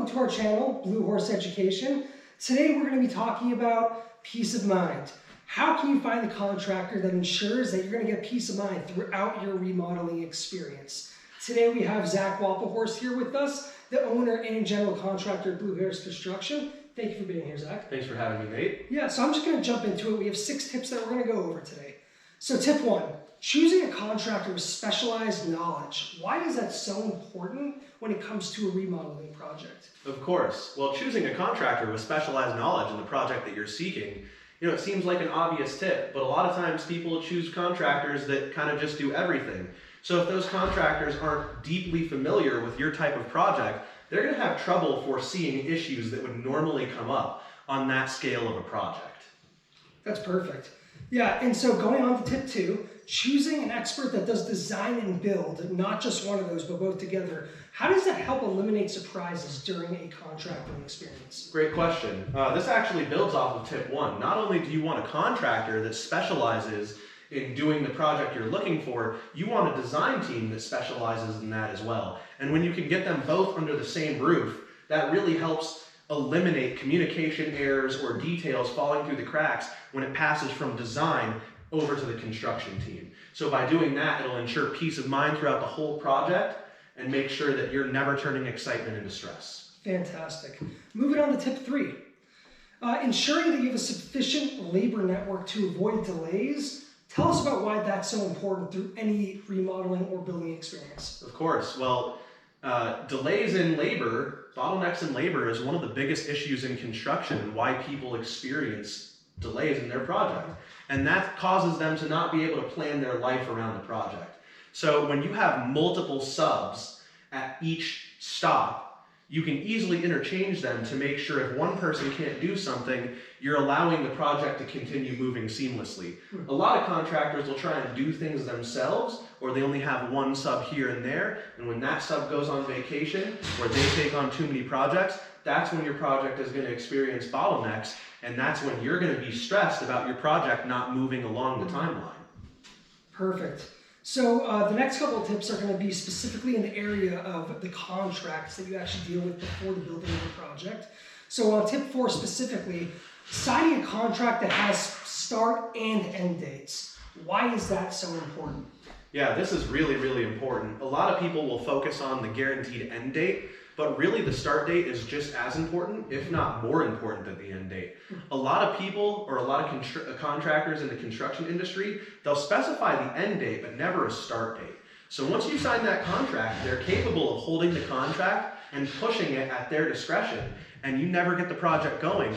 welcome to our channel, Blue Horse Education. Today we're going to be talking about peace of mind. How can you find the contractor that ensures that you're going to get peace of mind throughout your remodeling experience? Today we have Zach Wappelhorst here with us, the owner and general contractor of Blue Horse Construction. Thank you for being here, Zach. Thanks for having me, Nate. Yeah, so I'm just going to jump into it. We have 6 tips that we're going to go over today. So tip 1, choosing a contractor with specialized knowledge. Why is that so important when it comes to a remodeling project? Of course. Well, choosing a contractor with specialized knowledge in the project that you're seeking, it seems like an obvious tip, but a lot of times people choose contractors that kind of just do everything. So if those contractors aren't deeply familiar with your type of project, they're going to have trouble foreseeing issues that would normally come up on that scale of a project. That's perfect. Yeah, and so going on to tip 2, choosing an expert that does design and build, not just one of those, but both together. How does that help eliminate surprises during a contracting experience? Great question. This actually builds off of tip 1. Not only do you want a contractor that specializes in doing the project you're looking for, you want a design team that specializes in that as well. And when you can get them both under the same roof, that really helps eliminate communication errors or details falling through the cracks when it passes from design over to the construction team. So by doing that, it'll ensure peace of mind throughout the whole project and make sure that you're never turning excitement into stress. Fantastic. Moving on to tip 3. Ensuring that you have a sufficient labor network to avoid delays. Tell us about why that's so important through any remodeling or building experience. Of course. Well, delays in labor, bottlenecks in labor is one of the biggest issues in construction and why people experience delays in their project. And that causes them to not be able to plan their life around the project. So when you have multiple subs at each stop, you can easily interchange them to make sure if one person can't do something, you're allowing the project to continue moving seamlessly. A lot of contractors will try and do things themselves, or they only have one sub here and there, and when that sub goes on vacation, or they take on too many projects, that's when your project is going to experience bottlenecks, and that's when you're going to be stressed about your project not moving along the timeline. Perfect. So the next couple of tips are going to be specifically in the area of the contracts that you actually deal with before the building of the project. So on tip 4 specifically, signing a contract that has start and end dates. Why is that so important? Yeah, this is really, really important. A lot of people will focus on the guaranteed end date, but really the start date is just as important, if not more important than the end date. A lot of people, or a lot of contractors in the construction industry, they'll specify the end date, but never a start date. So once you sign that contract, they're capable of holding the contract and pushing it at their discretion, and you never get the project going.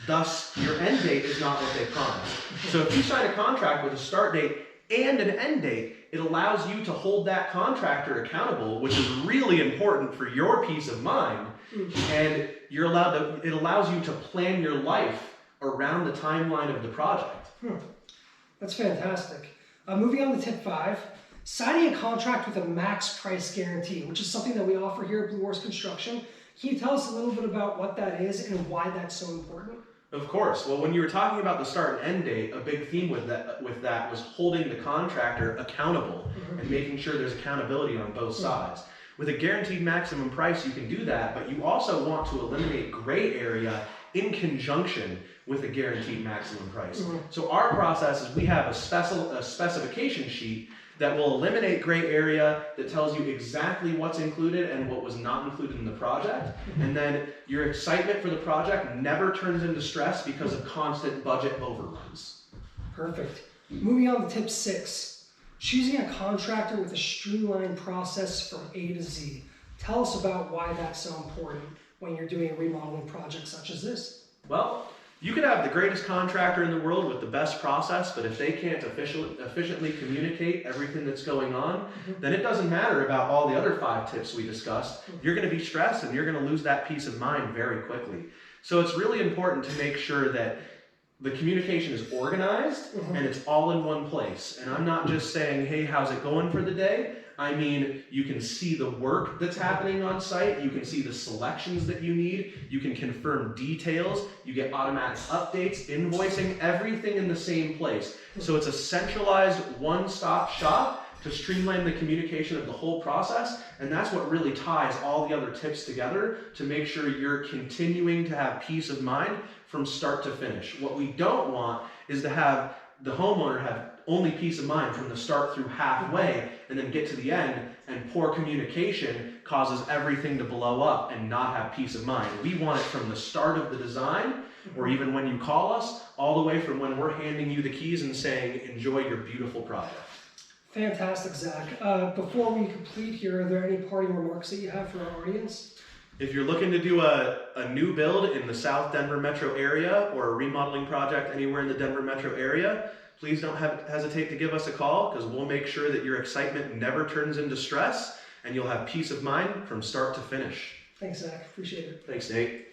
Thus, your end date is not what they promised. So if you sign a contract with a start date and an end date, it allows you to hold that contractor accountable, which is really important for your peace of mind. And it allows you to plan your life around the timeline of the project. That's fantastic. Moving on to tip 5, signing a contract with a max price guarantee, which is something that we offer here at Blue Horse Construction. Can you tell us a little bit about what that is and why that's so important? Of course. Well, when you were talking about the start and end date, a big theme with that was holding the contractor accountable and making sure there's accountability on both sides. With a guaranteed maximum price, you can do that, but you also want to eliminate gray area in conjunction with a guaranteed maximum price. So our process is we have a specification sheet that will eliminate gray area, that tells you exactly what's included and what was not included in the project. And then your excitement for the project never turns into stress because of constant budget overruns. Perfect. Moving on to tip 6, choosing a contractor with a streamlined process from A to Z. Tell us about why that's so important when you're doing a remodeling project such as this. Well, you could have the greatest contractor in the world with the best process, but if they can't efficiently communicate everything that's going on, then it doesn't matter about all the other 5 tips we discussed. You're going to be stressed and you're going to lose that peace of mind very quickly. So it's really important to make sure that the communication is organized and it's all in one place. And I'm not just saying, hey, how's it going for the day? I mean, you can see the work that's happening on site, you can see the selections that you need, you can confirm details, you get automatic updates, invoicing, everything in the same place. So it's a centralized one-stop shop to streamline the communication of the whole process, and that's what really ties all the other tips together to make sure you're continuing to have peace of mind from start to finish. What we don't want is to have the homeowner have only peace of mind from the start through halfway and then get to the end, and poor communication causes everything to blow up and not have peace of mind. We want it from the start of the design, or even when you call us, all the way from when we're handing you the keys and saying, enjoy your beautiful project. Fantastic, Zach. Before we complete here, are there any parting remarks that you have for our audience? If you're looking to do a new build in the South Denver metro area or a remodeling project anywhere in the Denver metro area, please don't hesitate to give us a call, because we'll make sure that your excitement never turns into stress and you'll have peace of mind from start to finish. Thanks, Zach. Appreciate it. Thanks, Nate.